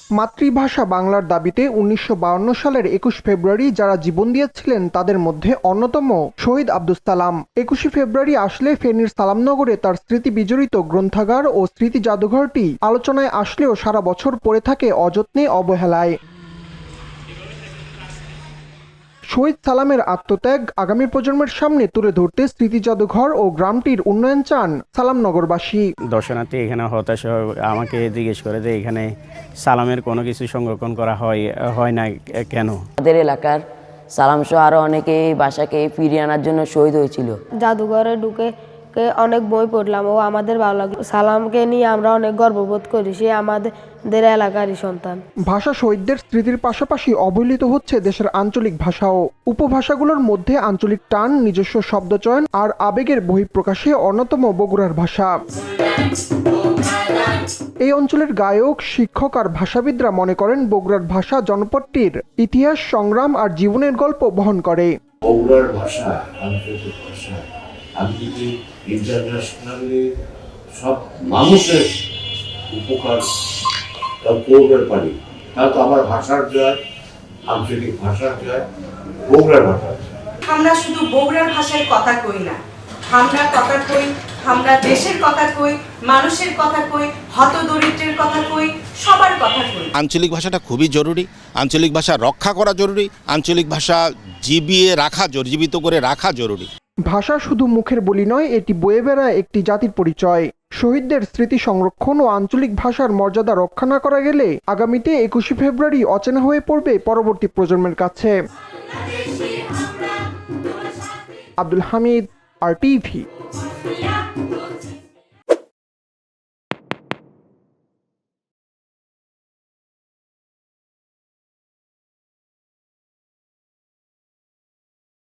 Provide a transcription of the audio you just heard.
মাতৃভাষা বাংলার দাবিতে ১৯৫২ সালের ২১ ফেব্রুয়ারি যারা জীবন দিয়েছিলেন তাদের মধ্যে অন্যতম শহীদ আব্দুস সালাম। ২১ ফেব্রুয়ারি আসলে ফেনীর সালামনগরে তার স্মৃতি বিজড়িত গ্রন্থাগার ও স্মৃতি জাদুঘরটি আলোচনায় আসলেও সারা বছর পড়ে থাকে অযত্নে, অবহেলায়। শহীদ সালামের আত্মত্যাগ আগামী প্রজন্মের সামনে তুলে ধরতে স্মৃতি জাদুঘর ও গ্রামটির উন্নয়ন চান সালামনগরবাসী। দর্শনার্থী এখানে হতাশ আমাকে জিজ্ঞেস করে যে এখানে সালামের কোনো কিছু সংরক্ষণ করা হয় না কেন। আমাদের এলাকার সালাম সহ আরও অনেকে এই ভাষাকে ফিরিয়ে আনার জন্য শহীদ হয়েছিল। জাদুঘরে ঢুকে অনেক বই পড়লাম ও আমাদের ভালো লাগলো। সালামকে নিয়ে আমরা অনেক গর্ববোধ করি, সে আমাদের এলাকারই সন্তান। ভাষা শহীদদের স্মৃতির পাশাপাশি অবহেলিত হচ্ছে দেশের আঞ্চলিক ভাষাও। উপভাষাগুলোর মধ্যে আঞ্চলিক টান, নিজস্ব শব্দচয়ন আর আবেগের বহিঃপ্রকাশে অন্যতম বগুড়ার ভাষা। এই অঞ্চলের গায়ক, শিক্ষক আর ভাষাবিদরা মনে করেন বগুড়ার ভাষা জনপদটির ইতিহাস, সংগ্রাম আর জীবনের গল্প বহন করে। বগুড়ার ভাষা আন্তর্জাতিক ভাষা, আমি যদি ইন্টারন্যাশনালি সব মানুষের উপকার করতে পারি তাহলে তো আমার ভাষার জয়, আঞ্চলিক ভাষার জয়, বগুড়ার ভাষার জয়। আমরা শুধু বগুড়ার ভাষার কথা কই না, আমরা কথা কই, আমরা দেশের কথা কই, মানুষের কথা কই, হতদরিদ্রের কথা কই, সবার কথা কই। আঞ্চলিক ভাষাটা খুবই জরুরি, আঞ্চলিক ভাষা রক্ষা করা জরুরি, আঞ্চলিক ভাষা জীবিত করে রাখা জরুরি। ভাষা শুধু মুখের বলি নয়, এটি বয়ে বেড়ায় একটি জাতির পরিচয়। শহীদদের স্মৃতি সংরক্ষণ ও আঞ্চলিক ভাষার মর্যাদা রক্ষা না করা গেলে আগামীতে ২১ ফেব্রুয়ারি অচেনা হয়ে পড়বে পরবর্তী প্রজন্মের কাছে। আব্দুল হামিদ, RTV।